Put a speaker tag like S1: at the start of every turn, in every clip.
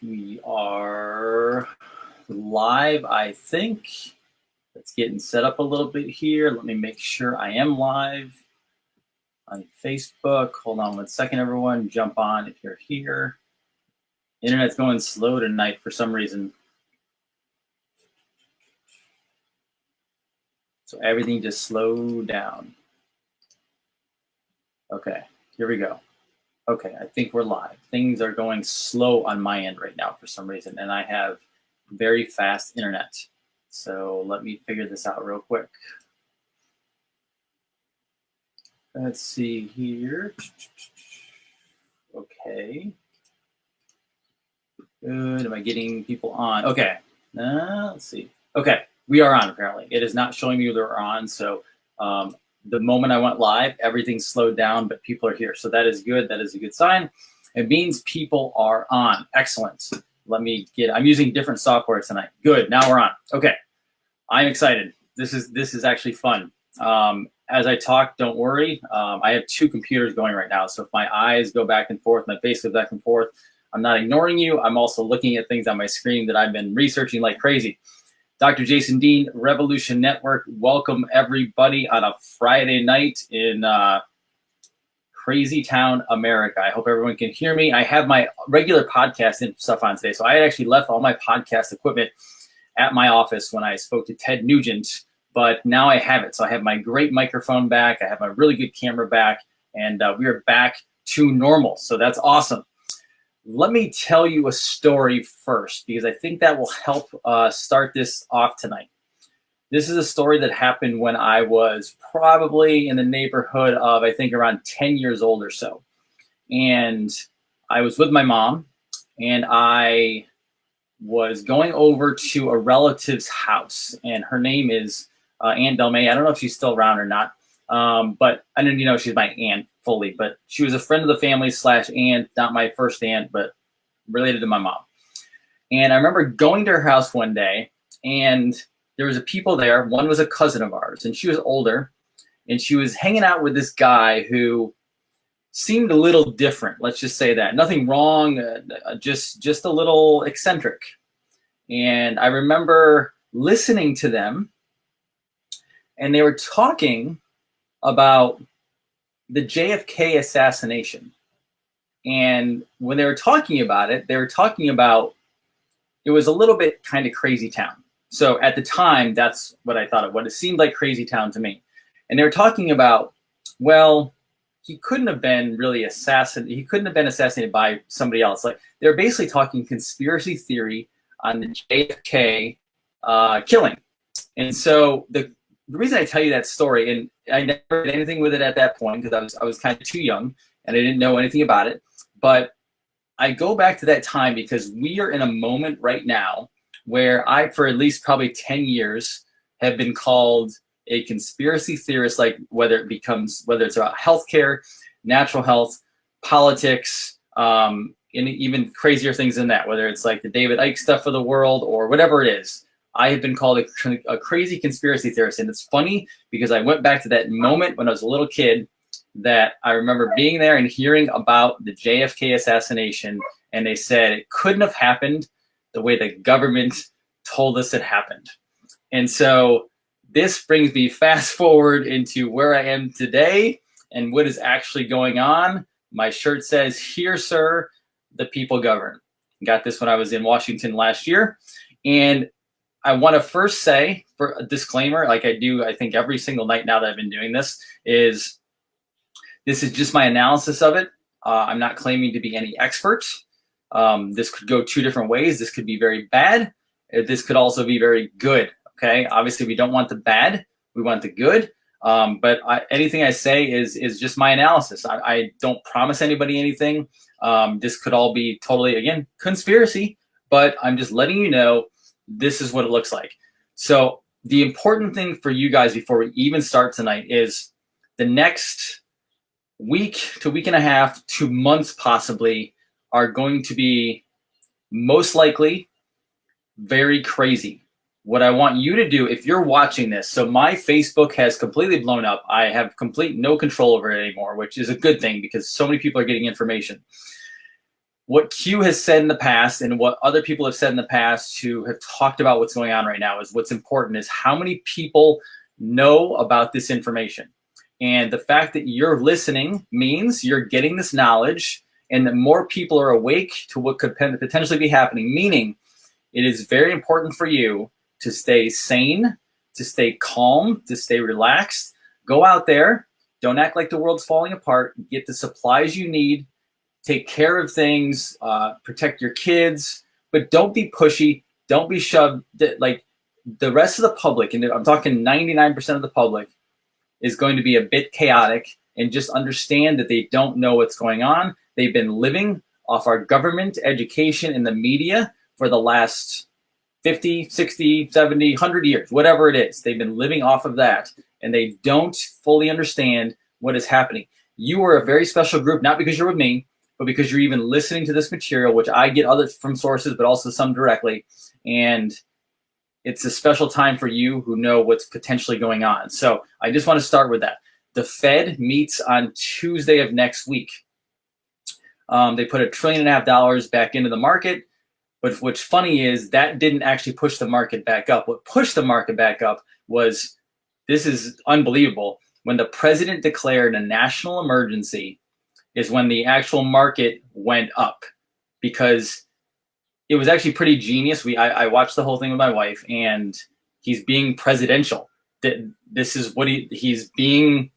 S1: We are live, I think. Let's get set up a little bit here. Let me make sure I am live on Facebook. Hold on 1 second, everyone. Jump on if you're here. Internet's going slow tonight for some reason. So everything just slowed down. Okay, here we go. Okay, I think we're live. Things are going slow on my end right now for some reason, and I have very fast internet. So let me figure this out real quick. Let's see here. Okay. Good. Am I getting people on? Okay. Let's see. Okay, we are on apparently. It is not showing me that we're on, so the moment I went live, everything slowed down, but people are here. So that is good. That is a good sign. It means people are on. Excellent. I'm using different software tonight. Good. Now we're on. Okay. I'm excited. This is actually fun. As I talk, don't worry. I have 2 computers going right now. So if my eyes go back and forth, my face goes back and forth, I'm not ignoring you. I'm also looking at things on my screen that I've been researching like crazy. Dr. Jason Dean, Revolution Network. Welcome everybody on a Friday night in Crazy Town, America. I hope everyone can hear me. I have my regular podcast and stuff on today. So I actually left all my podcast equipment at my office when I spoke to Ted Nugent, but now I have it. So I have my great microphone back. I have my really good camera back, and we are back to normal. So that's awesome. Let me tell you a story first, because I think that will help start this off tonight. This is a story that happened when I was probably in the neighborhood of, I think, around 10 years old or so. And I was with my mom, and I was going over to a relative's house, and her name is Aunt Delmay. I don't know if she's still around or not, but I didn't know she's my aunt fully, but she was a friend of the family / aunt, not my first aunt, but related to my mom. And I remember going to her house one day, and there was people there. One was a cousin of ours, and she was older, and she was hanging out with this guy who seemed a little different. Let's just say that. Nothing wrong, just a little eccentric. And I remember listening to them, and they were talking about the JFK assassination. And when they were talking about it, it was a little bit kind of crazy town. So at the time, that's what I thought of, what it seemed like crazy town to me. And they were talking about, well, he couldn't have been really assassinated. He couldn't have been assassinated by somebody else. Like, they're basically talking conspiracy theory on the JFK killing. And so the reason I tell you that story, and I never did anything with it at that point because I was kind of too young and I didn't know anything about it. But I go back to that time because we are in a moment right now where I, for at least probably 10 years, have been called a conspiracy theorist, like whether it's about healthcare, natural health, politics, and even crazier things than that, whether it's like the David Icke stuff of the world or whatever it is. I have been called a crazy conspiracy theorist. And it's funny because I went back to that moment when I was a little kid that I remember being there and hearing about the JFK assassination. And they said it couldn't have happened the way the government told us it happened. And so this brings me fast forward into where I am today and what is actually going on. My shirt says, "Here, sir, the people govern." Got this when I was in Washington last year. And I want to first say, for a disclaimer, like I do, I think every single night now that I've been doing this is just my analysis of it. I'm not claiming to be any expert. This could go 2 different ways. This could be very bad. This could also be very good. Okay. Obviously, we don't want the bad. We want the good. But anything I say is just my analysis. I don't promise anybody anything. This could all be totally, again, conspiracy. But I'm just letting you know this is what it looks like. So the important thing for you guys before we even start tonight is the next week to week and a half, 2 months possibly, are going to be most likely very crazy. What I want you to do, if you're watching this, so my Facebook has completely blown up. I have no control over it anymore, which is a good thing because so many people are getting information. what Q has said in the past and what other people have said in the past who have talked about what's going on right now is what's important is how many people know about this information. And the fact that you're listening means you're getting this knowledge and that more people are awake to what could potentially be happening, meaning it is very important for you to stay sane, to stay calm, to stay relaxed. Go out there. Don't act like the world's falling apart. Get the supplies you need. Take care of things, protect your kids, but don't be pushy. Don't be shoved. Like the rest of the public, and I'm talking 99% of the public, is going to be a bit chaotic, and just understand that they don't know what's going on. They've been living off our government, education, and the media for the last 50, 60, 70, 100 years, whatever it is. They've been living off of that, and they don't fully understand what is happening. You are a very special group, not because you're with me, but because you're even listening to this material, which I get others from sources, but also some directly. And it's a special time for you who know what's potentially going on. So I just want to start with that. The Fed meets on Tuesday of next week. They put $1.5 trillion back into the market. But what's funny is that didn't actually push the market back up. What pushed the market back up was, this is unbelievable, when the president declared a national emergency is when the actual market went up, because it was actually pretty genius. I watched the whole thing with my wife, and he's being presidential. This is what he's being,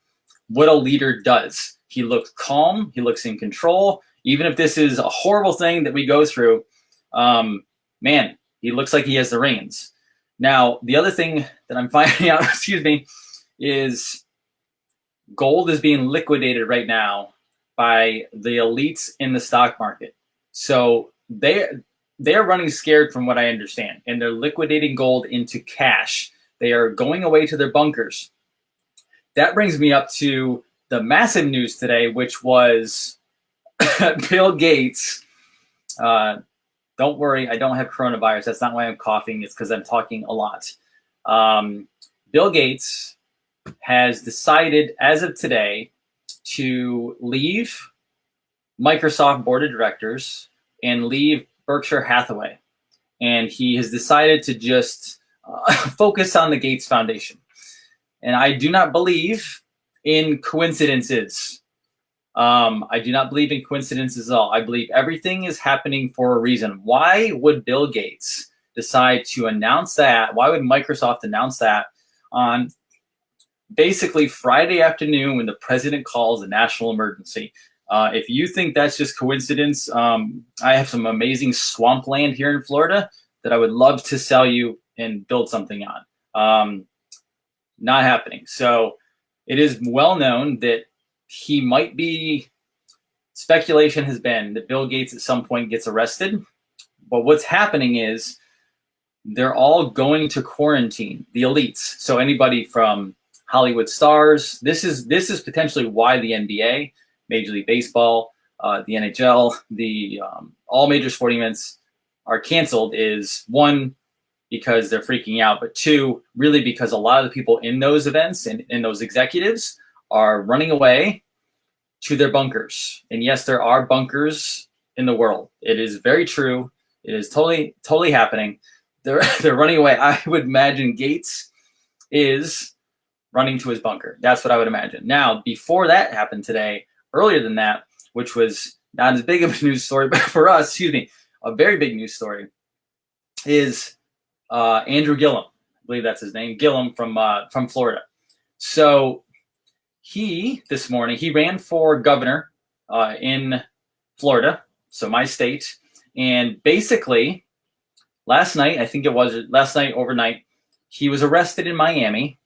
S1: what a leader does. He looks calm. He looks in control. Even if this is a horrible thing that we go through, man, he looks like he has the reins. Now, the other thing that I'm finding out, is gold is being liquidated right now by the elites in the stock market. So they're running scared from what I understand, and they're liquidating gold into cash. They are going away to their bunkers. That brings me up to the massive news today, which was Bill Gates. Don't worry, I don't have coronavirus. That's not why I'm coughing. It's because I'm talking a lot. Bill Gates has decided as of today to leave Microsoft board of directors and leave Berkshire Hathaway. And he has decided to just focus on the Gates Foundation. And I do not believe in coincidences. I do not believe in coincidences at all. I believe everything is happening for a reason. Why would Bill Gates decide to announce that? Why would Microsoft announce that on basically Friday afternoon when the president calls a national emergency? If you think that's just coincidence, I have some amazing swampland here in Florida that I would love to sell you and build something on. Not happening. So it is well known that he might be, speculation has been that Bill Gates at some point gets arrested. But what's happening is they're all going to quarantine, the elites. So anybody from Hollywood stars, this is potentially why the NBA, Major League Baseball, the NHL, the all major sporting events are canceled, is one, because they're freaking out, but two, really because a lot of the people in those events and in those executives are running away to their bunkers. And yes, there are bunkers in the world. It is very true. It is totally happening. They're running away. I would imagine Gates is running to his bunker. That's what I would imagine. Now, before that happened today, earlier than that, which was not as big of a news story, but for us, a very big news story, is Andrew Gillum. I believe that's his name, Gillum from Florida. So this morning, he ran for governor in Florida, so my state. And basically, overnight, he was arrested in Miami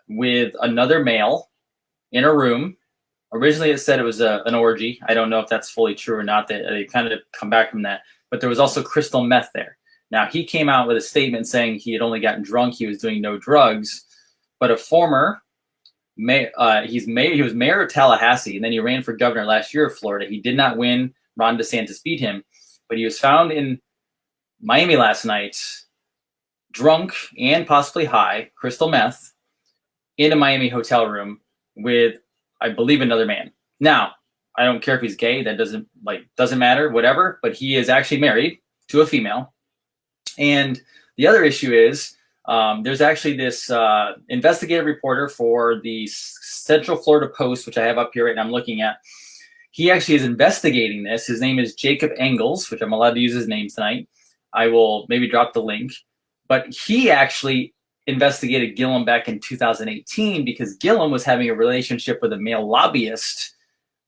S1: with another male in a room. Originally, it said it was an orgy. I don't know if that's fully true or not. They kind of come back from that. But there was also crystal meth there. Now, he came out with a statement saying he had only gotten drunk. He was doing no drugs. But a former mayor, he was mayor of Tallahassee, and then he ran for governor last year of Florida. He did not win. Ron DeSantis beat him. But he was found in Miami last night, drunk and possibly high, crystal meth, in a Miami hotel room with, I believe, another man. Now, I don't care if he's gay. That doesn't matter, whatever. But he is actually married to a female. And the other issue is there's actually this investigative reporter for the Central Florida Post, which I have up here right now I'm looking at. He actually is investigating this. His name is Jacob Engels, which I'm allowed to use his name tonight. I will maybe drop the link. But he actually investigated Gillum back in 2018 because Gillum was having a relationship with a male lobbyist,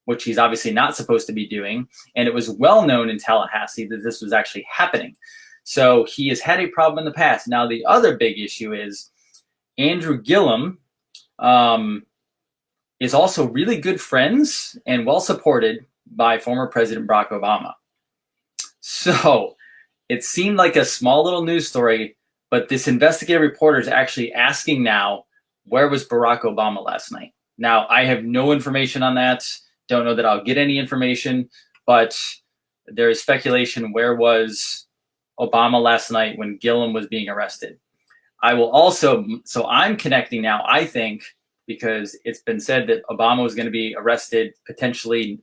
S1: which he's obviously not supposed to be doing. And it was well known in Tallahassee that this was actually happening. So he has had a problem in the past. Now, the other big issue is Andrew Gillum is also really good friends and well supported by former President Barack Obama. So it seemed like a small little news story, but this investigative reporter is actually asking now, where was Barack Obama last night? Now, I have no information on that. Don't know that I'll get any information, but there is speculation, where was Obama last night when Gillum was being arrested? I will also, so I'm connecting now, I think, because it's been said that Obama was going to be arrested potentially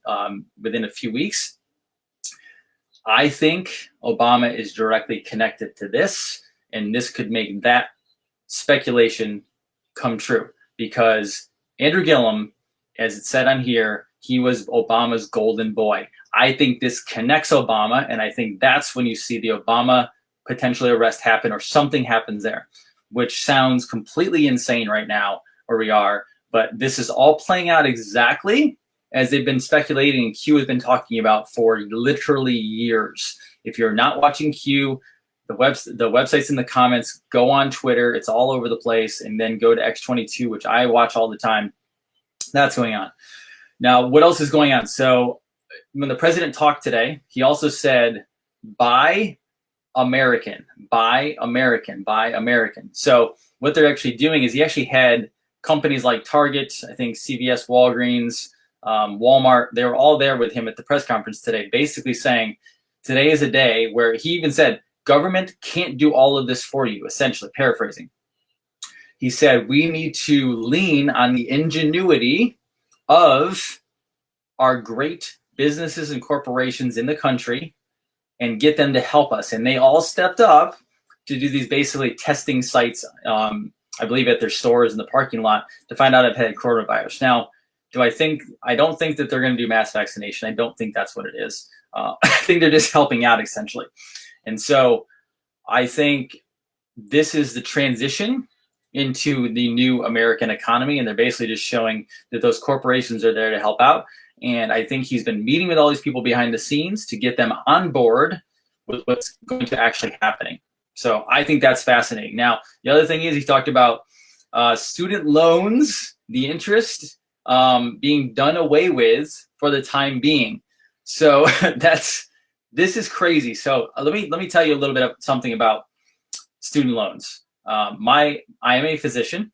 S1: within a few weeks. I think Obama is directly connected to this, and this could make that speculation come true, because Andrew Gillum, as it said on here, he was Obama's golden boy. I think this connects Obama, and I think that's when you see the Obama potentially arrest happen or something happens there, which sounds completely insane right now where we are. But this is all playing out exactly as they've been speculating and Q has been talking about for literally years. If you're not watching Q, the website's in the comments. Go on Twitter. It's all over the place. And then go to X22, which I watch all the time. That's going on. Now, what else is going on? So when the president talked today, he also said, buy American, buy American, buy American. So what they're actually doing is he actually had companies like Target, I think CVS, Walgreens, Walmart, they were all there with him at the press conference today, basically saying today is a day where he even said, government can't do all of this for you, essentially, paraphrasing. He said, we need to lean on the ingenuity of our great businesses and corporations in the country and get them to help us. And they all stepped up to do these basically testing sites, I believe at their stores in the parking lot, to find out if it had coronavirus. Now, I don't think that they're going to do mass vaccination. I don't think that's what it is. I think they're just helping out, essentially. And so I think this is the transition into the new American economy, and they're basically just showing that those corporations are there to help out. And I think he's been meeting with all these people behind the scenes to get them on board with what's going to actually happening. So I think that's fascinating. Now, the other thing is he talked about student loans, the interest being done away with for the time being. So this is crazy. So let me tell you a little bit of something about student loans. I am a physician,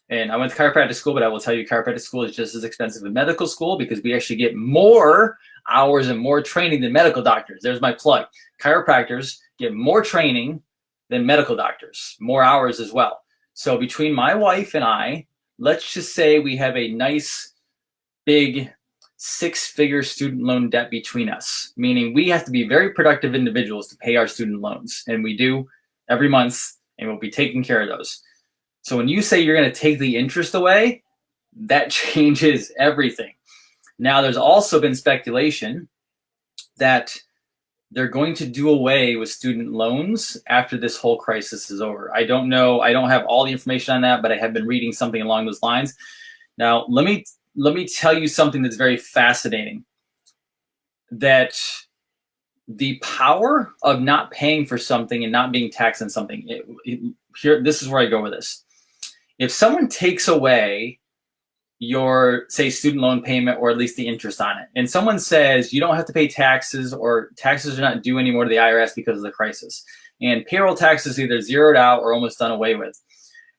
S1: and I went to chiropractic school, but I will tell you chiropractic school is just as expensive as medical school because we actually get more hours and more training than medical doctors. There's my plug. Chiropractors get more training than medical doctors, more hours as well. So between my wife and I, let's just say we have a nice big 6-figure student loan debt between us, meaning we have to be very productive individuals to pay our student loans. And we do every month, and we'll be taking care of those. So when you say you're going to take the interest away, that changes everything. Now, there's also been speculation that they're going to do away with student loans after this whole crisis is over. I don't know. I don't have all the information on that, but I have been reading something along those lines. Now, let me tell you something that's very fascinating. That the power of not paying for something and not being taxed on something. This is where I go with this. If someone takes away your, say, student loan payment, or at least the interest on it, and someone says you don't have to pay taxes, or taxes are not due anymore to the IRS because of the crisis, and payroll taxes either zeroed out or almost done away with,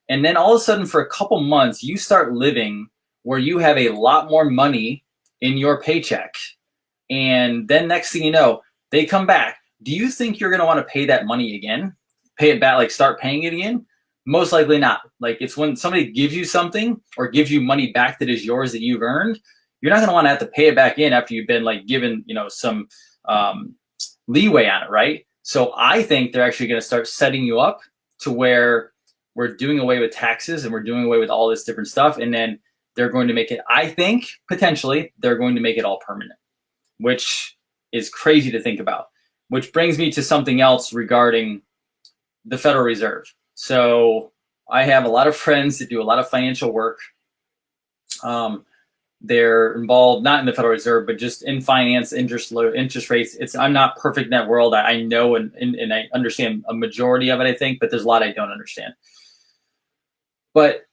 S1: and then all of a sudden for a couple months you start living where you have a lot more money in your paycheck, and then next thing you know, they come back. Do you think you're going to want to pay that money again? Pay it back, like start paying it again? Most likely not. Like, it's when somebody gives you something or gives you money back that is yours that you've earned, you're not going to want to have to pay it back in after you've been like given, some leeway on it, right? So I think they're actually going to start setting you up to where we're doing away with taxes and we're doing away with all this different stuff. And then they're going to make it, I think, potentially, they're going to make it all permanent, which is crazy to think about, which brings me to something else regarding the Federal Reserve. So I have a lot of friends that do a lot of financial work. They're involved not in the Federal Reserve, but just in finance, interest rates. I'm not perfect in that world. I know and I understand a majority of it, I think, but there's a lot I don't understand. But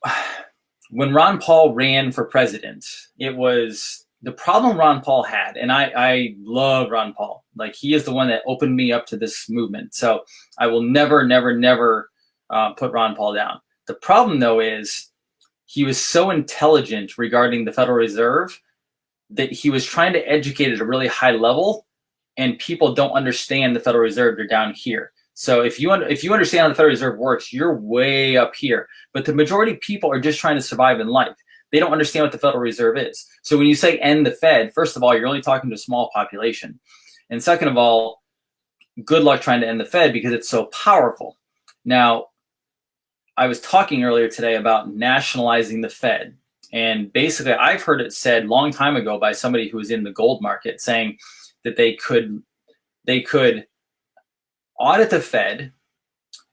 S1: when Ron Paul ran for president, it was the problem Ron Paul had, and I love Ron Paul. Like, he is the one that opened me up to this movement. So I will never, never, never put Ron Paul down. The problem, though, is he was so intelligent regarding the Federal Reserve that he was trying to educate at a really high level, and people don't understand the Federal Reserve. They're down here. So if you understand how the Federal Reserve works, you're way up here. But the majority of people are just trying to survive in life. They don't understand what the Federal Reserve is. So when you say end the Fed, first of all, you're only talking to a small population. And second of all, good luck trying to end the Fed because it's so powerful. Now, I was talking earlier today about nationalizing the Fed. And basically, I've heard it said a long time ago by somebody who was in the gold market saying that they could audit the Fed,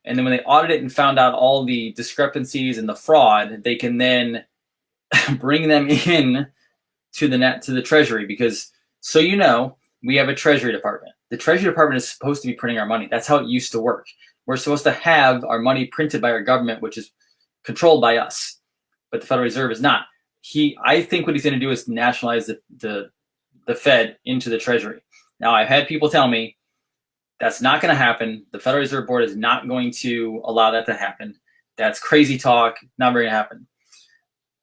S1: and then when they audit it and found out all the discrepancies and the fraud, they can then bring them in to the Treasury. Because, so we have a Treasury Department. The Treasury Department is supposed to be printing our money. That's how it used to work. We're supposed to have our money printed by our government, which is controlled by us, but the Federal Reserve is not. I think what he's going to do is nationalize the Fed into the Treasury. Now, I've had people tell me that's not going to happen. The Federal Reserve Board is not going to allow that to happen. That's crazy talk. Not going to happen.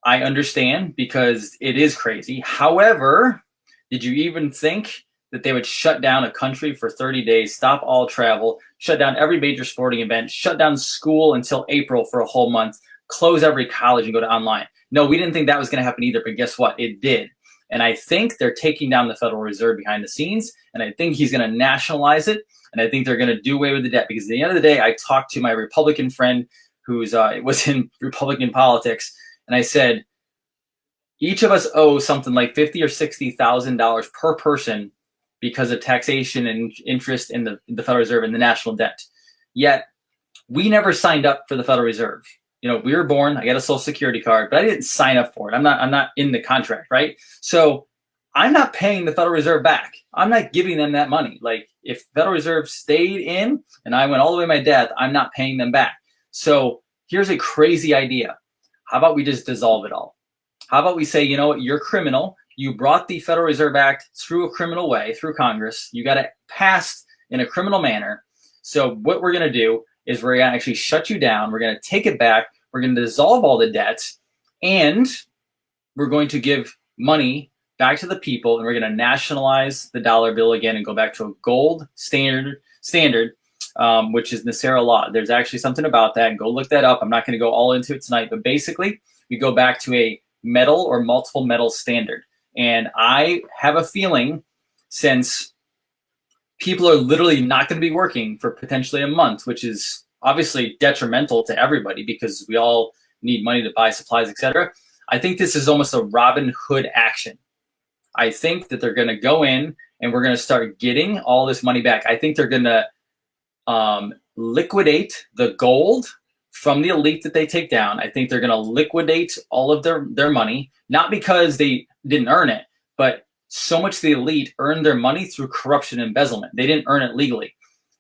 S1: I understand because it is crazy. However, did you even think that they would shut down a country for 30 days, stop all travel, shut down every major sporting event, shut down school until April for a whole month, close every college and go to online? No, we didn't think that was going to happen either, but guess what? It did. And I think they're taking down the Federal Reserve behind the scenes, and I think he's going to nationalize it, and I think they're going to do away with the debt. Because at the end of the day, I talked to my Republican friend who's was in Republican politics, and I said, each of us owe something like $50,000 or $60,000 per person because of taxation and interest in the Federal Reserve and the national debt. Yet, we never signed up for the Federal Reserve. We were born, I got a Social Security card, but I didn't sign up for it. I'm not in the contract, right? So I'm not paying the Federal Reserve back. I'm not giving them that money. Like, if Federal Reserve stayed in and I went all the way to my death, I'm not paying them back. So here's a crazy idea. How about we just dissolve it all? How about we say, you know what, you're criminal. You brought the Federal Reserve Act through a criminal way, through Congress. You got it passed in a criminal manner. So what we're going to do is we're going to actually shut you down. We're going to take it back. We're going to dissolve all the debts, and we're going to give money back to the people, and we're going to nationalize the dollar bill again and go back to a gold standard, which is Nasara law. There's actually something about that, and go look that up. I'm not going to go all into it tonight, but basically we go back to a metal or multiple metal standard. And I have a feeling, since people are literally not going to be working for potentially a month, which is obviously detrimental to everybody because we all need money to buy supplies, etc. I think this is almost a Robin Hood action. I think that they're going to go in and we're going to start getting all this money back. I think they're going to liquidate the gold from the elite that they take down. I think they're going to liquidate all of their money, not because they didn't earn it, but so much the elite earned their money through corruption and embezzlement. They didn't earn it legally.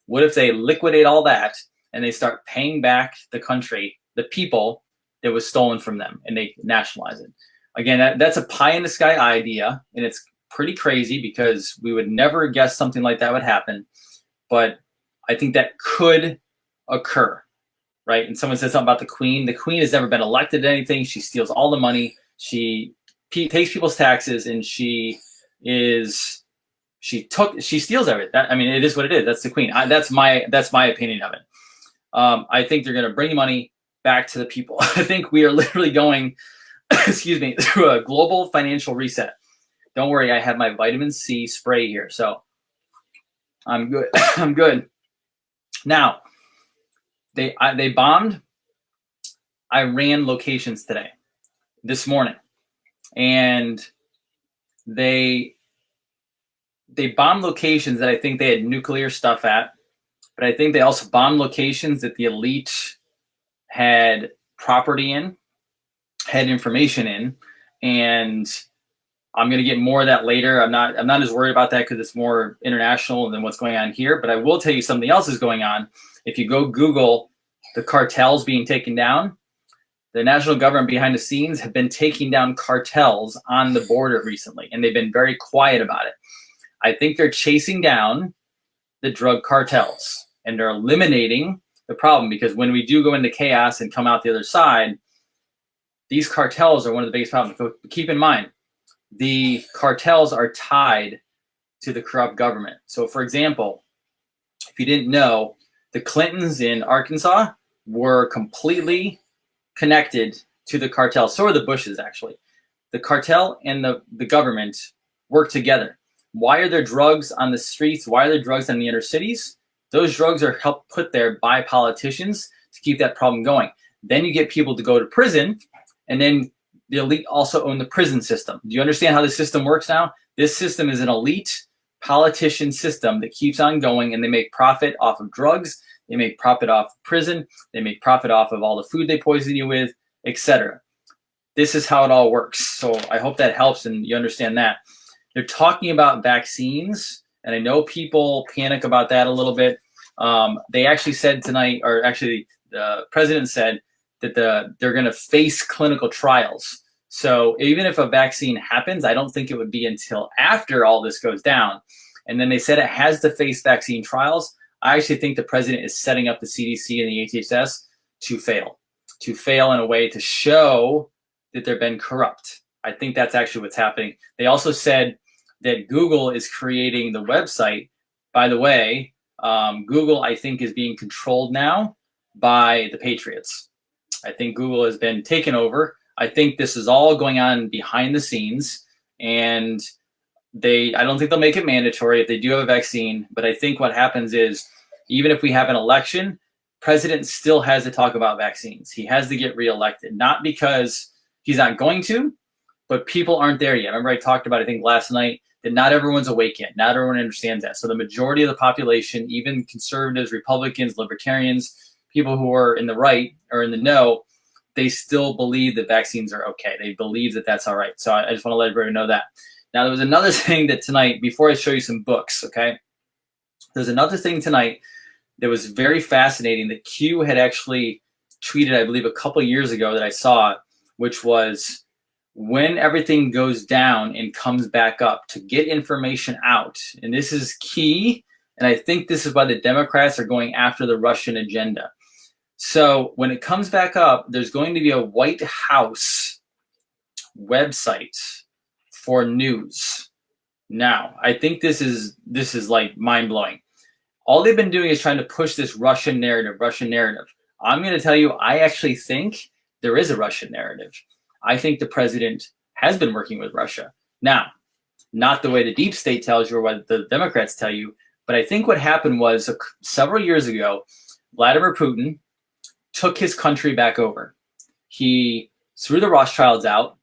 S1: What if they liquidate all that and they start paying back the country, the people that was stolen from them, and they nationalize it? Again, that's a pie in the sky idea, and it's pretty crazy because we would never guess something like that would happen. But I think that could occur, right? And someone said something about the Queen. The Queen has never been elected to anything. She steals all the money. She pays people's taxes, and she steals everything. It is what it is. That's the Queen. That's my opinion of it. I think they're going to bring money back to the people. I think we are literally going, through a global financial reset. Don't worry, I have my vitamin C spray here, so I'm good. I'm good. Now, they bombed Iran locations this morning, and they bombed locations that I think they had nuclear stuff at, but I think they also bombed locations that the elite had property in, had information in, and I'm going to get more of that later. I'm not as worried about that because it's more international than what's going on here, but I will tell you something else is going on. If you go Google the cartels being taken down, the national government behind the scenes have been taking down cartels on the border recently, and they've been very quiet about it. I think they're chasing down the drug cartels, and they're eliminating the problem, because when we do go into chaos and come out the other side, these cartels are one of the biggest problems. So keep in mind, the cartels are tied to the corrupt government. So, for example, if you didn't know, the Clintons in Arkansas were completely connected to the cartel. So are the Bushes, actually. The cartel and the government work together. Why are there drugs on the streets? Why are there drugs in the inner cities? Those drugs are helped put there by politicians to keep that problem going. Then you get people to go to prison, and then the elite also own the prison system. Do you understand how the system works now? This system is an elite politician system that keeps on going, and they make profit off of drugs. They make profit off of prison. They make profit off of all the food they poison you with, etc. This is how it all works. So I hope that helps and you understand that. They're talking about vaccines, and I know people panic about that a little bit. They actually said tonight, or actually the president said that they're going to face clinical trials. So even if a vaccine happens, I don't think it would be until after all this goes down. And then they said it has to face vaccine trials. I actually think the president is setting up the CDC and the HHS to fail in a way to show that they've been corrupt. I think that's actually what's happening. They also said that Google is creating the website. By the way, Google, I think, is being controlled now by the Patriots. I think Google has been taken over. I think this is all going on behind the scenes, and I don't think they'll make it mandatory if they do have a vaccine. But I think what happens is, even if we have an election, president still has to talk about vaccines. He has to get reelected, not because he's not going to, but people aren't there yet. Remember I talked about, I think last night, that not everyone's awake yet. Not everyone understands that. So the majority of the population, even conservatives, Republicans, libertarians, people who are in the right or in the know, they still believe that vaccines are okay. They believe that that's all right. So I just want to let everybody know that. Now, there was another thing that tonight, before I show you some books, okay? There's another thing tonight that was very fascinating that Q had actually tweeted, I believe, a couple of years ago that I saw, which was, when everything goes down and comes back up, to get information out. And this is key. And I think this is why the Democrats are going after the Russian agenda. So when it comes back up, there's going to be a White House website for news. Now, I think this is like mind-blowing. All they've been doing is trying to push this Russian narrative. I'm going to tell you, I actually think there is a Russian narrative. I think the president has been working with Russia. Now, not the way the deep state tells you or what the Democrats tell you, but I think what happened was several years ago, Vladimir Putin took his country back over. He threw the Rothschilds out.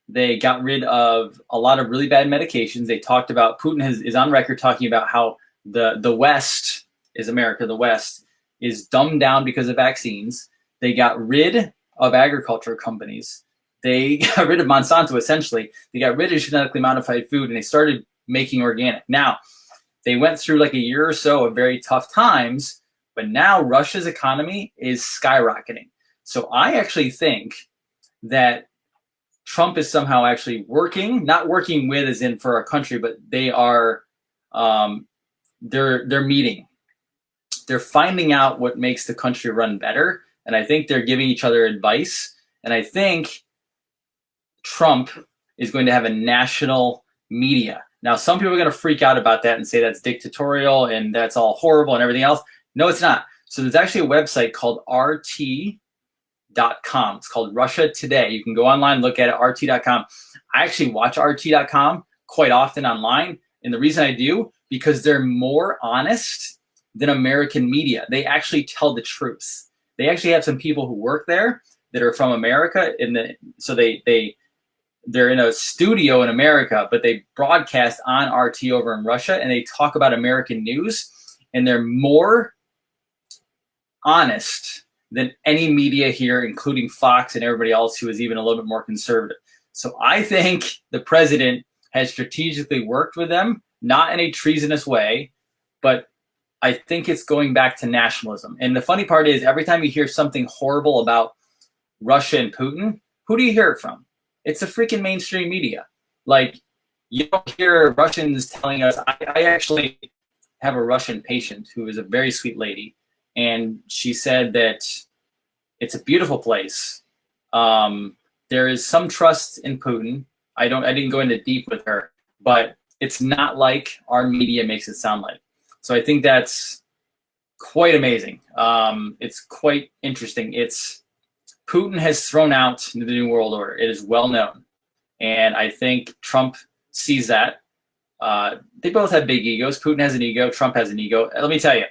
S1: They got rid of a lot of really bad medications. They talked about, Putin is on record talking about how the West is America. The West is dumbed down because of vaccines. They got rid of agriculture companies. They got rid of Monsanto, essentially. They got rid of genetically modified food, and they started making organic. Now, they went through like a year or so of very tough times, but now Russia's economy is skyrocketing. So I actually think that Trump is somehow actually working, not working with as in for our country, but they are, they're meeting. They're finding out what makes the country run better. And I think they're giving each other advice. And I think Trump is going to have a national media. Now, some people are going to freak out about that and say that's dictatorial and that's all horrible and everything else. No, it's not. So there's actually a website called RT.com. It's called Russia Today. You can go online, look at it, RT.com. I actually watch RT.com quite often online. And the reason I do, because they're more honest than American media. They actually tell the truth. They actually have some people who work there that are from America, so they're in a studio in America, but they broadcast on RT over in Russia, and they talk about American news, and they're more honest than any media here, including Fox and everybody else who is even a little bit more conservative. So I think the president has strategically worked with them, not in a treasonous way, but I think it's going back to nationalism. And the funny part is, every time you hear something horrible about Russia and Putin, who do you hear it from? It's the freaking mainstream media. Like, you don't hear Russians telling us. I actually have a Russian patient who is a very sweet lady, and she said that it's a beautiful place. There is some trust in Putin. I didn't go into deep with her, but it's not like our media makes it sound like. So I think that's quite amazing. It's quite interesting. Putin has thrown out the New World Order. It is well known. And I think Trump sees that. They both have big egos. Putin has an ego. Trump has an ego. Let me tell you,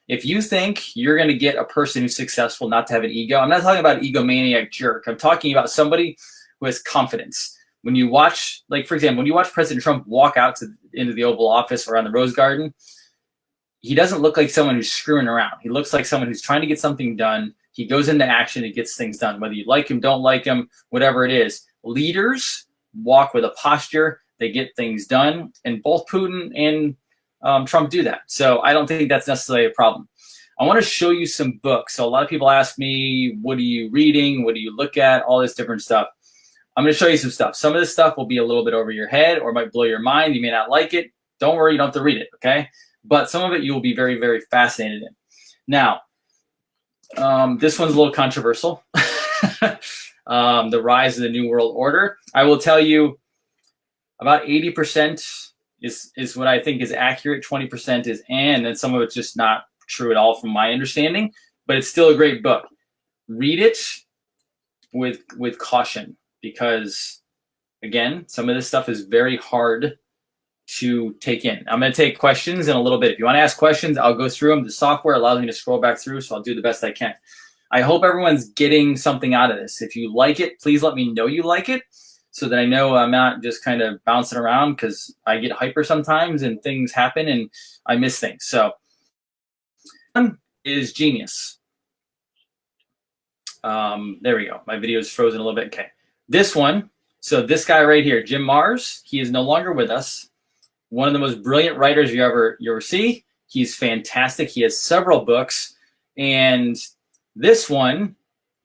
S1: if you think you're going to get a person who's successful not to have an ego, I'm not talking about an egomaniac jerk. I'm talking about somebody who has confidence. When you watch, like, for example, when you watch President Trump walk out into the Oval Office or around the Rose Garden, he doesn't look like someone who's screwing around. He looks like someone who's trying to get something done. He goes into action and gets things done, whether you like him, don't like him, whatever it is. Leaders walk with a posture. They get things done. And both Putin and Trump do that. So I don't think that's necessarily a problem. I want to show you some books. So a lot of people ask me, what are you reading? What do you look at? All this different stuff. I'm going to show you some stuff. Some of this stuff will be a little bit over your head or might blow your mind. You may not like it. Don't worry. You don't have to read it. Okay. But some of it you will be very, very fascinated in. Now, this one's a little controversial. The Rise of the New World Order. I will tell you about 80% is what I think is accurate. 20% is and then some of it's just not true at all from my understanding. But it's still a great book. Read it with caution because, again, some of this stuff is very hard to take in. I'm going to take questions in a little bit. If you want to ask questions, I'll go through them. The software allows me to scroll back through, so I'll do the best I can. I hope everyone's getting something out of this. If you like it, please let me know you like it so that I know I'm not just kind of bouncing around because I get hyper sometimes and things happen and I miss things. So, one is Genius. There we go. My video is frozen a little bit. Okay. This one, so this guy right here, Jim Marrs, he is no longer with us. One of the most brilliant writers you ever see. He's fantastic. He has several books. And this one,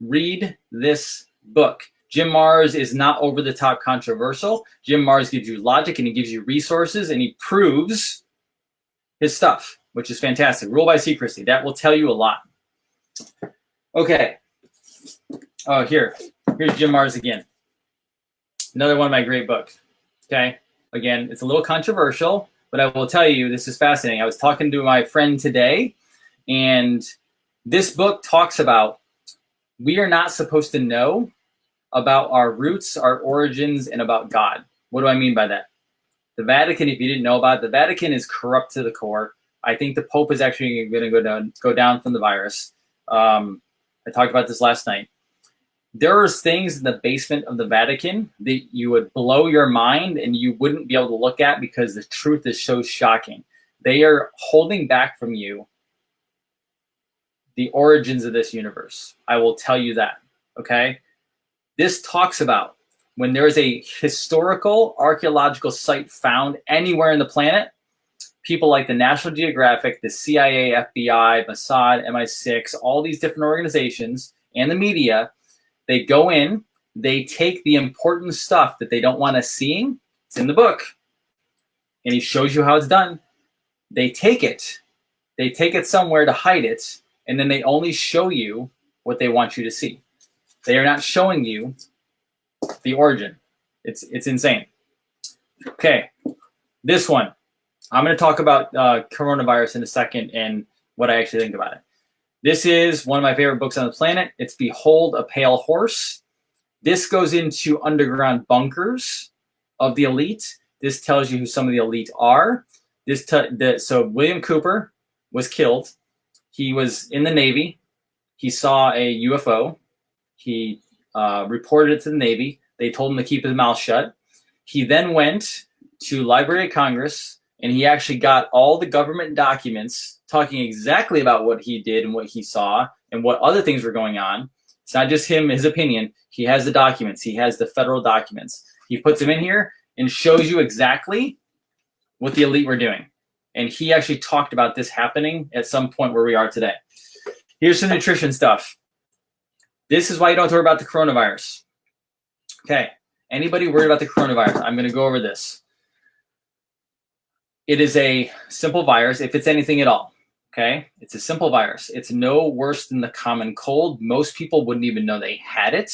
S1: read this book. Jim Marrs is not over the top controversial. Jim Marrs gives you logic and he gives you resources and he proves his stuff, which is fantastic. Rule by Secrecy. That will tell you a lot. Okay. Oh, here's Jim Marrs again. Another one of my great books. Okay. Again, it's a little controversial, but I will tell you, this is fascinating. I was talking to my friend today, and this book talks about we are not supposed to know about our roots, our origins, and about God. What do I mean by that? The Vatican, if you didn't know about it, the Vatican is corrupt to the core. I think the Pope is actually going to go down from the virus. I talked about this last night. There are things in the basement of the Vatican that you would blow your mind and you wouldn't be able to look at because the truth is so shocking. They are holding back from you the origins of this universe. I will tell you that, okay? This talks about when there is a historical archaeological site found anywhere in the planet, people like the National Geographic, the CIA, FBI, Mossad, MI6, all these different organizations and the media, they go in, they take the important stuff that they don't want us seeing. It's in the book. And he shows you how it's done. They take it somewhere to hide it, and then they only show you what they want you to see. They are not showing you the origin. It's insane. Okay, this one. I'm going to talk about coronavirus in a second and what I actually think about it. This is one of my favorite books on the planet. It's Behold a Pale Horse. This goes into underground bunkers of the elite. This tells you who some of the elite are. So William Cooper was killed. He was in the Navy. He saw a UFO. He reported it to the Navy. They told him to keep his mouth shut. He then went to Library of Congress, and he actually got all the government documents talking exactly about what he did and what he saw and what other things were going on. It's not just him, his opinion. He has the documents. He has the federal documents. He puts them in here and shows you exactly what the elite were doing. And he actually talked about this happening at some point where we are today. Here's some nutrition stuff. This is why you don't have to worry about the coronavirus. Okay, anybody worried about the coronavirus? I'm going to go over this. It is a simple virus, if it's anything at all. Okay, it's a simple virus. It's no worse than the common cold. Most people wouldn't even know they had it.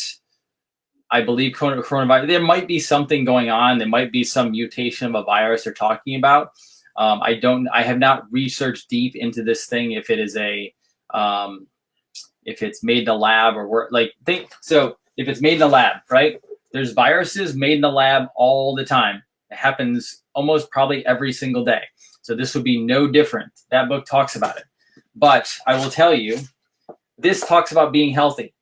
S1: I believe coronavirus, there might be something going on. There might be some mutation of a virus they're talking about. I have not researched deep into this thing if it is if it's made in a lab or so if it's made in a lab, right? There's viruses made in the lab all the time. It happens almost probably every single day. So this would be no different. That book talks about it. But I will tell you, this talks about being healthy.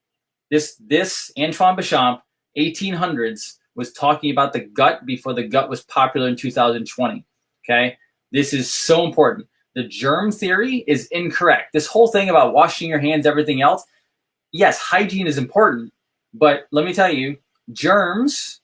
S1: This Antoine Béchamp, 1800s, was talking about the gut before the gut was popular in 2020. Okay? This is so important. The germ theory is incorrect. This whole thing about washing your hands, everything else, yes, hygiene is important. But let me tell you, germs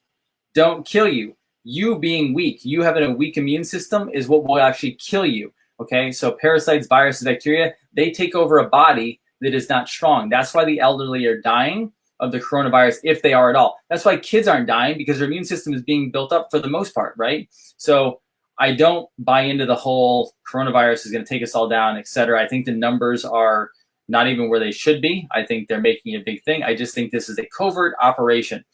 S1: don't kill you. You being weak, you having a weak immune system is what will actually kill you. Okay, so parasites, viruses, bacteria, they take over a body that is not strong. That's why the elderly are dying of the coronavirus, if they are at all. That's why kids aren't dying, because their immune system is being built up for the most part, right? So I don't buy into the whole coronavirus is going to take us all down, et cetera. I think the numbers are not even where they should be. I think they're making a big thing. I just think this is a covert operation.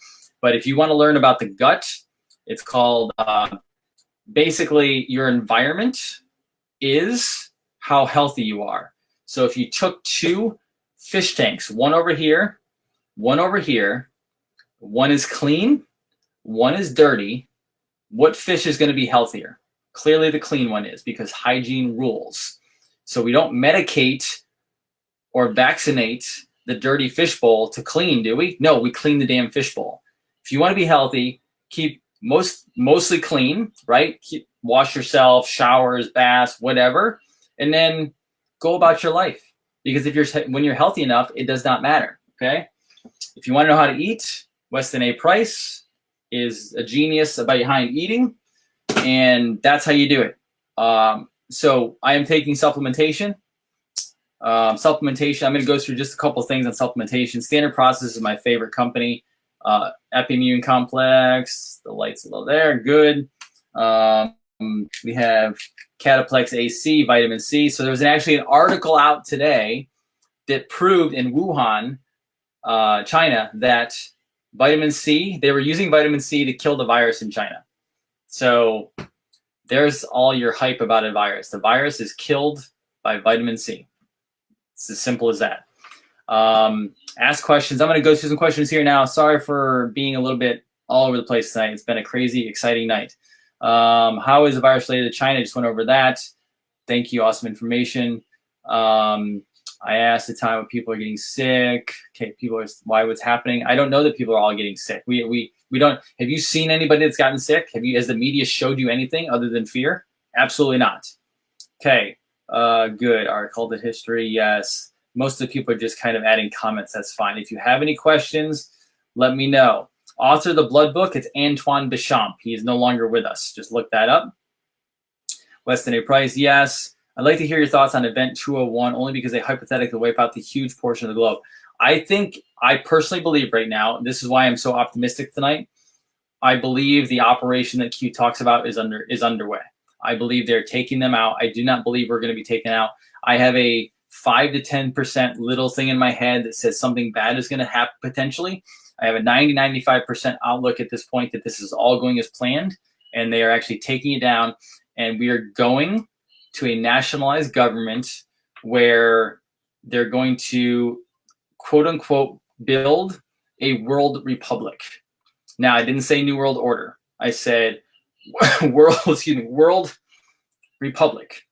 S1: But if you want to learn about the gut, it's called basically your environment is how healthy you are. So if you took two fish tanks, one over here, one is clean, one is dirty, what fish is going to be healthier? Clearly the clean one is, because hygiene rules. So we don't medicate or vaccinate the dirty fish bowl to clean, do we? No, we clean the damn fish bowl. If you want to be healthy, keep mostly clean, right? Wash yourself, showers, baths, whatever, and then go about your life. Because when you're healthy enough, it does not matter. Okay. If you want to know how to eat, Weston A. Price is a genius behind eating, and that's how you do it. So I am taking supplementation. I'm going to go through just a couple things on supplementation. Standard Process is my favorite company. Epimmune Complex, the light's a little there, good. We have Cataplex AC, vitamin C. So there was actually an article out today that proved in Wuhan, China, that vitamin C, they were using vitamin C to kill the virus in China. So there's all your hype about a virus. The virus is killed by vitamin C. It's as simple as that. Ask questions. I'm going to go through some questions here now. Sorry for being a little bit all over the place tonight. It's been a crazy, exciting night. How is the virus related to China? I just went over that. Thank you. Awesome information. I asked the time when people are getting sick. Okay, why what's happening? I don't know that people are all getting sick. We don't. Have you seen anybody that's gotten sick? Has the media showed you anything other than fear? Absolutely not. Okay, good. All right, called it history. Yes. Most of the people are just kind of adding comments. That's fine. If you have any questions, let me know. Author of the blood book, it's Antoine Béchamp. He is no longer with us. Just look that up. Weston A. Price, yes. I'd like to hear your thoughts on Event 201, only because they hypothetically wipe out the huge portion of the globe. I personally believe right now, this is why I'm so optimistic tonight, I believe the operation that Q talks about is underway. I believe they're taking them out. I do not believe we're going to be taken out. I have a 5 to 10% little thing in my head that says something bad is going to happen potentially. I have a 95% outlook at this point that this is all going as planned, and they are actually taking it down, and we are going to a nationalized government where they're going to, quote unquote, build a world republic. Now, I didn't say New World Order. I said World Republic.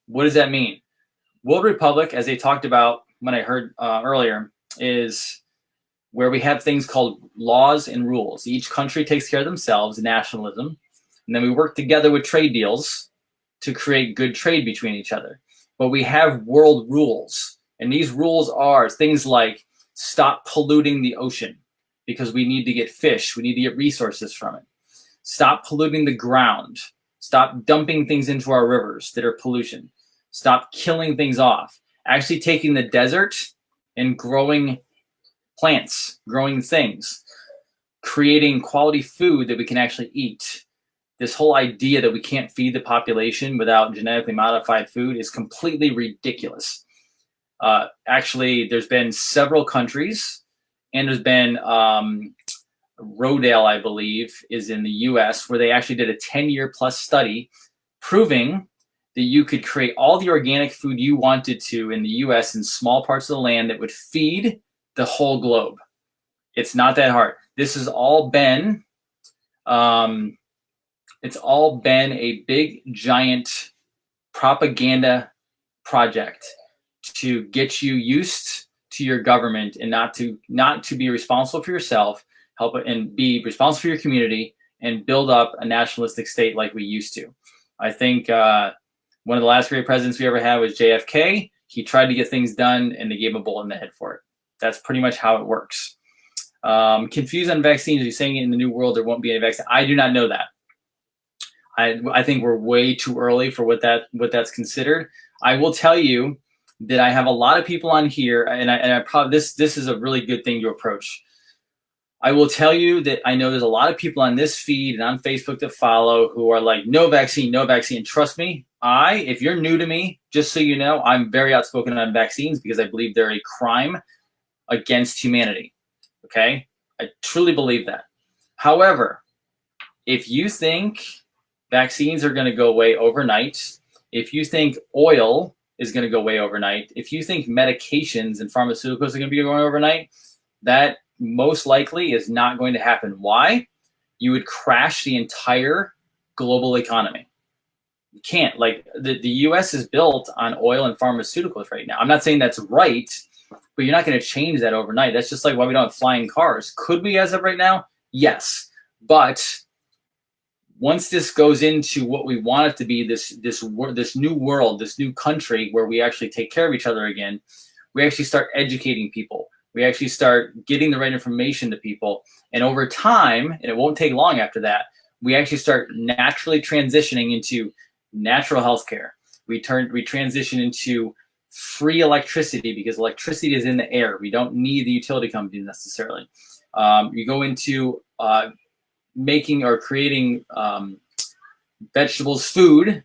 S1: What does that mean? World Republic, as they talked about when I heard earlier, is where we have things called laws and rules. Each country takes care of themselves, nationalism, and then we work together with trade deals to create good trade between each other. But we have world rules, and these rules are things like stop polluting the ocean because we need to get fish, we need to get resources from it. Stop polluting the ground. Stop dumping things into our rivers that are pollution. Stop killing things off. Actually taking the desert and growing plants, growing things, creating quality food that we can actually eat. This whole idea that we can't feed the population without genetically modified food is completely ridiculous. Actually, there's been several countries, and there's been Rodale, I believe, is in the US, where they actually did a 10-year plus study proving that you could create all the organic food you wanted to in the US in small parts of the land that would feed the whole globe. It's not that hard. This has all been, it's all been a big, giant propaganda project to get you used to your government and not to be responsible for yourself, help and be responsible for your community and build up a nationalistic state like we used to. I think one of the last great presidents we ever had was JFK. He tried to get things done and they gave him a bullet in the head for it. That's pretty much how it works. Confused on vaccines. You're saying in the new world there won't be any vaccine. I do not know that. I think we're way too early for what that's considered. I will tell you that I have a lot of people on here, and I probably this is a really good thing to approach. I will tell you that I know there's a lot of people on this feed and on Facebook that follow who are like, no vaccine, no vaccine. Trust me, if you're new to me, just so you know, I'm very outspoken on vaccines because I believe they're a crime against humanity. Okay? I truly believe that. However, if you think vaccines are going to go away overnight, if you think oil is going to go away overnight, if you think medications and pharmaceuticals are going to be going overnight, that most likely is not going to happen. Why? You would crash the entire global economy. You can't. Like the US is built on oil and pharmaceuticals right now. I'm not saying that's right, but you're not going to change that overnight. That's just like why we don't have flying cars. Could we as of right now? Yes. But once this goes into what we want it to be, this new world, this new country where we actually take care of each other again, we actually start educating people. We actually start getting the right information to people. And over time, and it won't take long after that, we actually start naturally transitioning into natural healthcare. We transition into free electricity because electricity is in the air. We don't need the utility companies necessarily. You go into making or creating vegetables, food,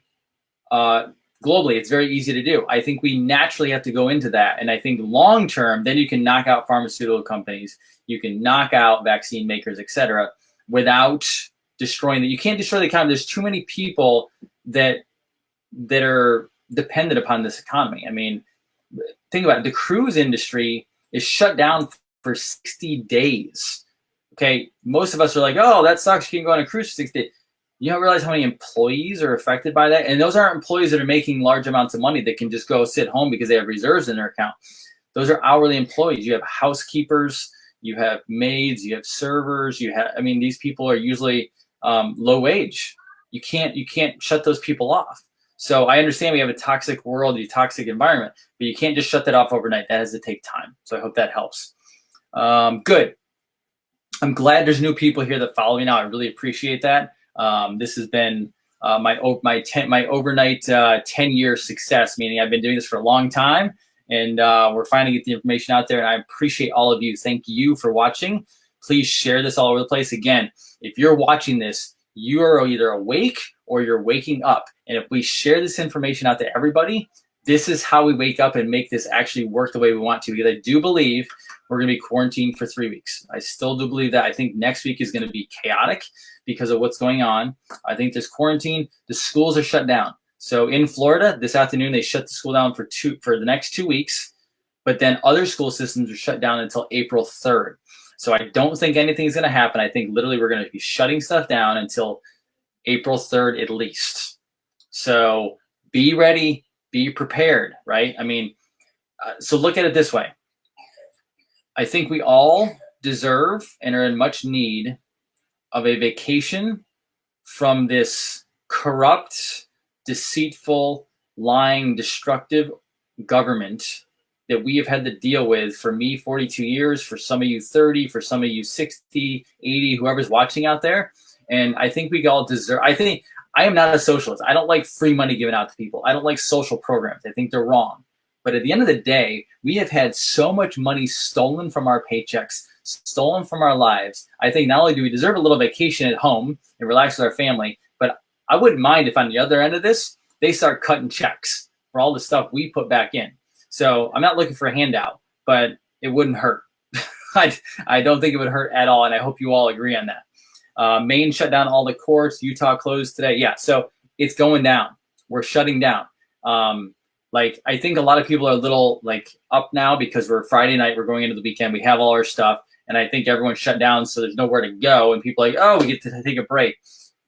S1: globally. It's very easy to do. I think we naturally have to go into that. And I think long term, then you can knock out pharmaceutical companies, you can knock out vaccine makers, etc., without destroying that. You can't destroy the economy. There's too many people that are dependent upon this economy. I mean, think about it. The cruise industry is shut down for 60 days. Okay, most of us are like, oh, that sucks. You can go on a cruise for 60 days. You don't realize how many employees are affected by that. And those aren't employees that are making large amounts of money that can just go sit home because they have reserves in their account. Those are hourly employees. You have housekeepers, you have maids, you have servers, these people are usually low wage. You can't shut those people off. So I understand we have a toxic world, a toxic environment, but you can't just shut that off overnight. That has to take time. So I hope that helps. Good. I'm glad there's new people here that follow me now. I really appreciate that. This has been my overnight 10-year success, meaning I've been doing this for a long time, and we're finally getting the information out there, and I appreciate all of you. Thank you for watching. Please share this all over the place. Again, if you're watching this, you are either awake or you're waking up, and if we share this information out to everybody, this is how we wake up and make this actually work the way we want to, because I do believe we're going to be quarantined for 3 weeks. I still do believe that. I think next week is going to be chaotic because of what's going on. I think there's quarantine. The schools are shut down. So in Florida, this afternoon, they shut the school down for the next 2 weeks, but then other school systems are shut down until April 3rd. So I don't think anything's going to happen. I think literally we're going to be shutting stuff down until April 3rd at least. So be ready, be prepared, right? I mean, so look at it this way. I think we all deserve and are in much need of a vacation from this corrupt, deceitful, lying, destructive government that we have had to deal with. For me, 42 years, for some of you 30, for some of you 60, 80, whoever's watching out there. And I think we all deserve, I am not a socialist. I don't like free money given out to people. I don't like social programs. I think they're wrong. But at the end of the day, we have had so much money stolen from our paychecks, stolen from our lives. I think not only do we deserve a little vacation at home and relax with our family, but I wouldn't mind if on the other end of this, they start cutting checks for all the stuff we put back in. So I'm not looking for a handout, but it wouldn't hurt. I don't think it would hurt at all, and I hope you all agree on that. Maine shut down all the courts. Utah closed today. Yeah, so it's going down. We're shutting down. I think a lot of people are a little up now because we're Friday night. We're going into the weekend. We have all our stuff, and I think everyone's shut down, so there's nowhere to go. And people are like, oh, we get to take a break.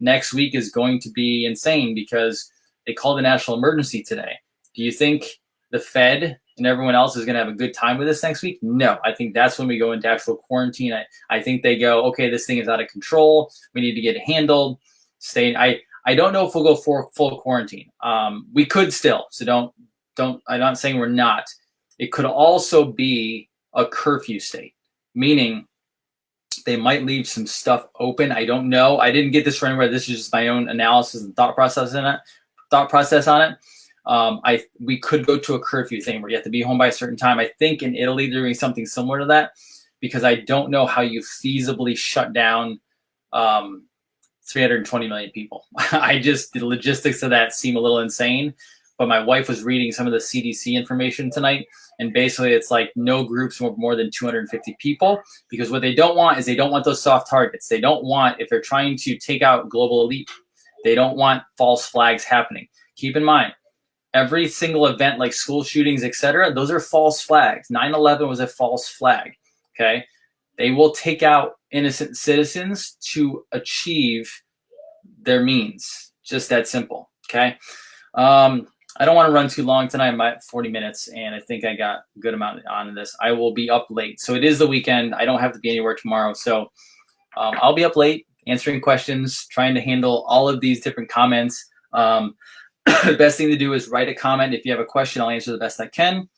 S1: Next week is going to be insane because they called a national emergency today. Do you think the Fed and everyone else is going to have a good time with this next week? No, I think that's when we go into actual quarantine. I think they go, okay, this thing is out of control. We need to get it handled. I don't know if we'll go for full quarantine. We could still, so don't. I'm not saying we're not. It could also be a curfew state, meaning they might leave some stuff open. I don't know. I didn't get this from anywhere. This is just my own analysis and thought process on it. We could go to a curfew thing where you have to be home by a certain time. I think in Italy they're doing something similar to that because I don't know how you feasibly shut down 320 million people. The logistics of that seem a little insane. But my wife was reading some of the CDC information tonight, and basically it's like no groups more than 250 people, because what they don't want is they don't want those soft targets. They don't want, if they're trying to take out global elite, they don't want false flags happening. Keep in mind, every single event like school shootings, etc., those are false flags. 9/11 was a false flag, okay? They will take out innocent citizens to achieve their means. Just that simple, okay? I don't want to run too long tonight. I'm at 40 minutes, and I think I got a good amount on this. I will be up late. So it is the weekend. I don't have to be anywhere tomorrow. So I'll be up late answering questions, trying to handle all of these different comments. The best thing to do is write a comment. If you have a question, I'll answer the best I can.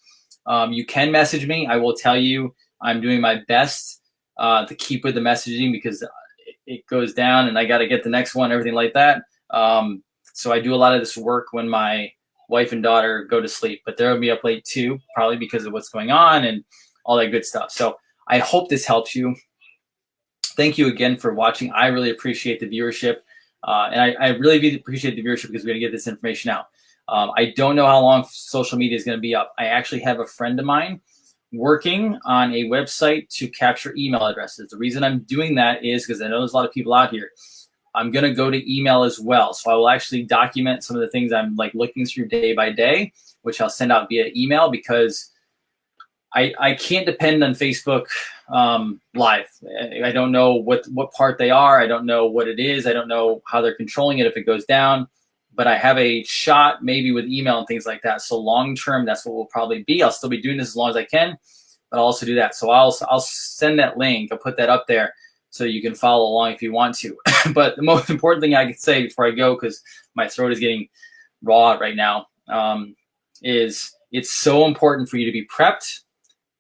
S1: You can message me. I will tell you I'm doing my best to keep with the messaging because it goes down, and I got to get the next one, everything like that. So I do a lot of this work when my wife and daughter go to sleep, but they'll be up late too, probably because of what's going on and all that good stuff. So I hope this helps you. Thank you again for watching. I really appreciate the viewership. And I really appreciate the viewership because we're going to get this information out. I don't know how long social media is going to be up. I actually have a friend of mine working on a website to capture email addresses. The reason I'm doing that is because I know there's a lot of people out here. I'm going to go to email as well. So I will actually document some of the things I'm looking through day by day, which I'll send out via email because I can't depend on Facebook Live. I don't know what part they are. I don't know what it is. I don't know how they're controlling it if it goes down. But I have a shot maybe with email and things like that. So long term, that's what we'll probably be. I'll still be doing this as long as I can, but I'll also do that. So I'll send that link. I'll put that up there so you can follow along if you want to. But the most important thing I can say before I go, because my throat is getting raw right now, is it's so important for you to be prepped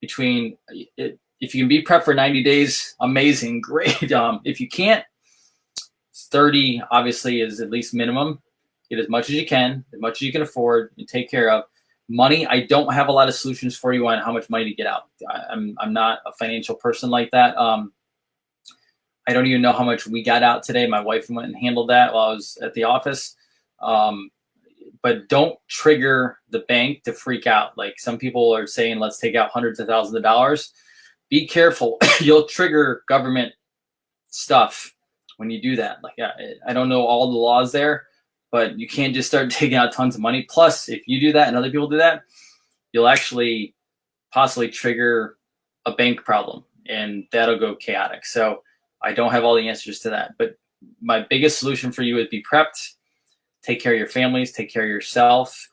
S1: between it. If you can be prepped for 90 days, amazing, great. If you can't, 30 obviously is at least minimum. Get as much as you can afford, and take care of. Money, I don't have a lot of solutions for you on how much money to get out. I'm not a financial person like that. I don't even know how much we got out today. My wife went and handled that while I was at the office. But don't trigger the bank to freak out. Like some people are saying, let's take out hundreds of thousands of dollars. Be careful. You'll trigger government stuff when you do that. I don't know all the laws there, but you can't just start taking out tons of money. Plus, if you do that and other people do that, you'll actually possibly trigger a bank problem, and that'll go chaotic. So I don't have all the answers to that, but my biggest solution for you is be prepped, take care of your families, take care of yourself,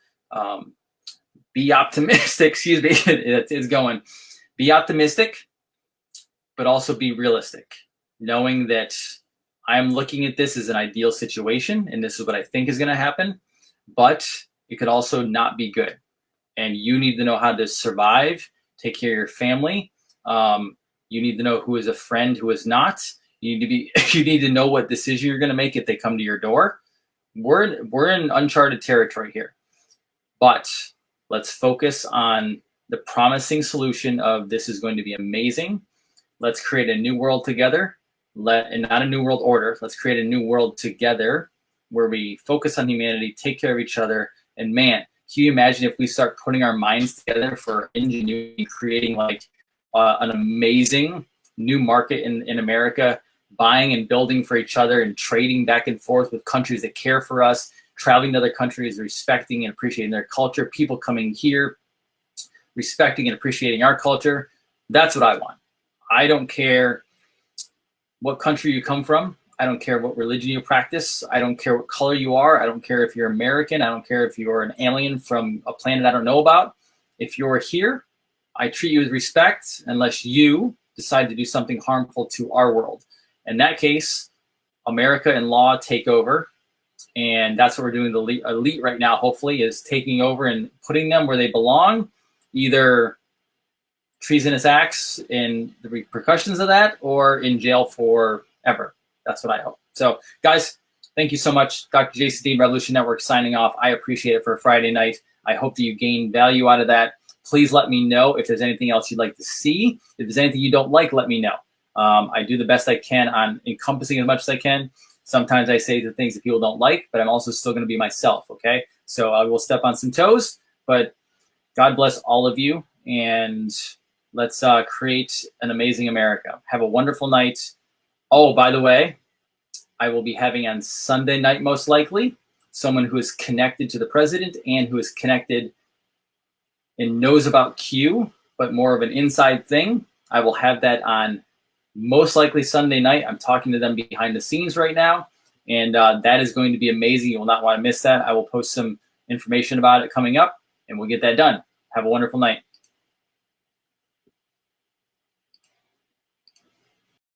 S1: be optimistic. Excuse me, it's going. Be optimistic, but also be realistic, knowing that I'm looking at this as an ideal situation, and this is what I think is going to happen, but it could also not be good. And you need to know how to survive, take care of your family. You need to know who is a friend, who is not. You need to know what decision you're going to make if they come to your door. We're in uncharted territory here, but let's focus on the promising solution of this is going to be amazing. Let's create a new world together, and not a new world order. Let's create a new world together where we focus on humanity, take care of each other, and man, can you imagine if we start putting our minds together for ingenuity, creating like an amazing new market in America, buying and building for each other and trading back and forth with countries that care for us, traveling to other countries, respecting and appreciating their culture, people coming here, respecting and appreciating our culture. That's what I want. I don't care what country you come from. I don't care what religion you practice. I don't care what color you are. I don't care if you're American. I don't care if you're an alien from a planet I don't know about. If you're here, I treat you with respect unless you decide to do something harmful to our world. In that case, America and law take over. And that's what we're doing. The elite right now, hopefully, is taking over and putting them where they belong, either treasonous acts and the repercussions of that, or in jail forever. That's what I hope. So, guys, thank you so much. Dr. Jason Dean, Revolution Network, signing off. I appreciate it for a Friday night. I hope that you gain value out of that. Please let me know if there's anything else you'd like to see. If there's anything you don't like, let me know. I do the best I can on encompassing as much as I can. Sometimes I say the things that people don't like, but I'm also still going to be myself, okay? So I will step on some toes, but God bless all of you, and let's create an amazing America. Have a wonderful night. Oh, by the way, I will be having on Sunday night, most likely, someone who is connected to the president and who is connected and knows about Q, but more of an inside thing. I will have that on most likely Sunday night. I'm talking to them behind the scenes right now, and that is going to be amazing. You will not want to miss that. I will post some information about it coming up, and we'll get that done. Have a wonderful night.